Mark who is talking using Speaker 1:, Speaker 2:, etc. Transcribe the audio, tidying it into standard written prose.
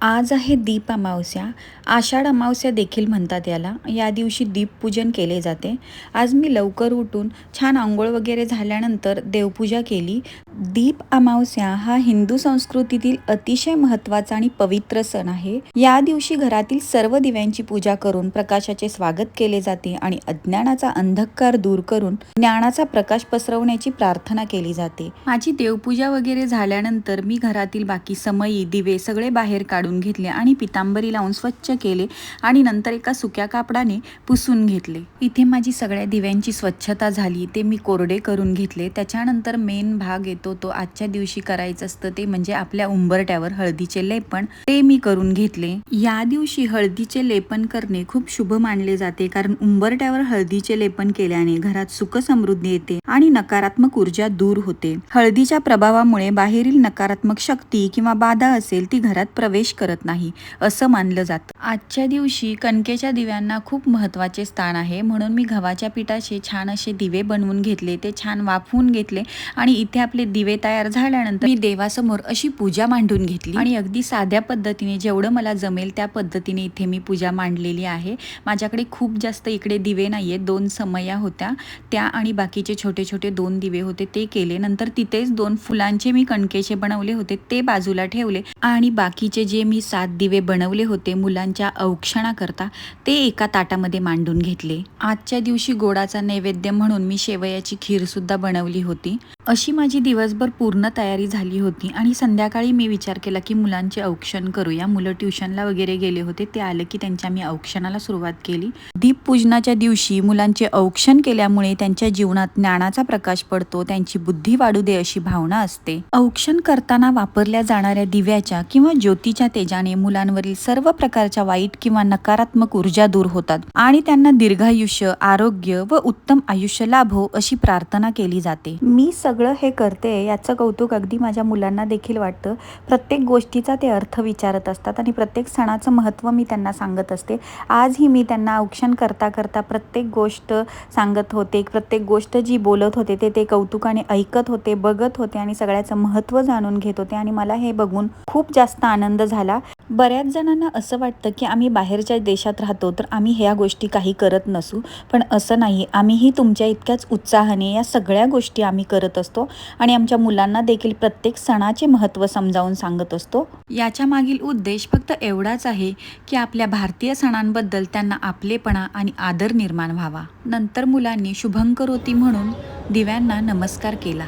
Speaker 1: आज आहे दीप अमावस्या. आषाढ अमावस्या देखील म्हणतात याला. या दिवशी दीपपूजन केले जाते. आज मी लवकर उठून छान अंघोळ वगैरे झाल्यानंतर देवपूजा केली. दीप अमावस्या हा हिंदू संस्कृतीतील अतिशय महत्त्वाचा आणि पवित्र सण आहे. या दिवशी घरातील सर्व दिव्यांची पूजा करून प्रकाशाचे स्वागत केले जाते आणि अज्ञानाचा अंधकार दूर करून ज्ञानाचा प्रकाश पसरवण्याची प्रार्थना केली जाते. माझी देवपूजा वगैरे झाल्यानंतर मी घरातील बाकी समई दिवे सगळे बाहेर काढून घेतले आणि पितांबरी लावून स्वच्छ केले आणि नंतर एका सुक्या कापडाने पुसून घेतले. इथे माझी सगळ्या दिव्यांची स्वच्छता झाली. ते मी कोरडे करून घेतले. त्याच्यानंतर मेन भाग येतो तो आजच्या दिवशी करायचं असतं ते म्हणजे आपल्या उंबरट्यावर हळदीचे लेपन. ते मी करून घेतले. या दिवशी हळदीचे लेपन करणे खूप शुभ मानले जाते, कारण उंबरट्यावर हळदीचे लेपन केल्याने घरात सुख समृद्धी येते आणि नकारात्मक ऊर्जा दूर होते. हळदीच्या प्रभावामुळे बाहेरील नकारात्मक शक्ती किंवा बाधा असेल ती घरात प्रवेश करत नाही असं मानलं जातं. आजच्या दिवशी कणकेच्या दिव्यांना खूप महत्त्वाचे स्थान आहे, म्हणून मी गव्हाच्या पिठाचे छान असे दिवे बनवून घेतले. ते छान वाफवून घेतले आणि इथे आपले दिवे तयार झाल्यानंतर मी देवासमोर अशी पूजा मांडून घेतली आणि अगदी साध्या पद्धतीने जेवढं मला जमेल त्या पद्धतीने इथे मी पूजा मांडलेली आहे. माझ्याकडे खूप जास्त इकडे दिवे नाहीये. 2 समया होत्या त्या आणि बाकीचे छोटे छोटे 2 दिवे होते ते केले. नंतर तिथेच 2 फुलांचे मी कणकेचे बनवले होते ते बाजूला ठेवले आणि बाकीचे जे मी 7 दिवे बनवले होते मुलांच्या औक्षणाकरता ते एका ताटामध्ये मांडून घेतले. आजच्या दिवशी गोडाचा नैवेद्य म्हणून मी शेवयाची खीर सुद्धा बनवली होती. अशी माझी दिवसभर पूर्ण तयारी झाली होती आणि संध्याकाळी मी विचार केला की मुलांचे औक्षण करूया. मुलं ट्युशनला वगैरे गेले होते. ते आले की त्यांच्या मी औक्षणाला सुरुवात केली. दीपपूजनाच्या दिवशी मुलांचे औक्षण केल्यामुळे त्यांच्या जीवनात ज्ञानाचा प्रकाश पडतो, त्यांची बुद्धी वाढू दे अशी भावना असते. औक्षण करताना वापरल्या जाणाऱ्या दिव्याच्या किंवा ज्योतीच्या तेजाने मुलांवरील सर्व प्रकारच्या वाईट किंवा नकारात्मक ऊर्जा दूर होतात आणि त्यांना दीर्घायुष्य, आरोग्य व उत्तम आयुष्य लाभो अशी प्रार्थना केली जाते. मी सगळं हे करते याचं कौतुक अगदी माझ्या मुलांना देखील वाटतं. प्रत्येक गोष्टीचा ते अर्थ विचारत असतात आणि प्रत्येक सणाचं महत्त्व मी त्यांना सांगत असते. आजही मी त्यांना औक्षण करता करता प्रत्येक गोष्ट सांगत होते. प्रत्येक गोष्ट जी बोलत होते ते कौतुकाने ऐकत होते, बघत होते आणि सगळ्याचं महत्त्व जाणून घेत होते आणि मला हे बघून खूप जास्त आनंद झाला. बऱ्याच जणांना असं वाटतं की आम्ही बाहेरच्या देशात राहतो तर आम्ही ह्या गोष्टी काही करत नसू, पण असं नाही. आम्हीही तुमच्या इतक्याच उत्साहाने या सगळ्या गोष्टी आम्ही करत असतो आणि आमच्या मुलांना देखील प्रत्येक सणाचे महत्त्व समजावून सांगत असतो. याच्या मागील उद्देश फक्त एवढाच आहे की आपल्या भारतीय सणांबद्दल त्यांना आपलेपणा आणि आदर निर्माण व्हावा. नंतर मुलांनी शुभंकरोती म्हणून दिव्यांना नमस्कार केला.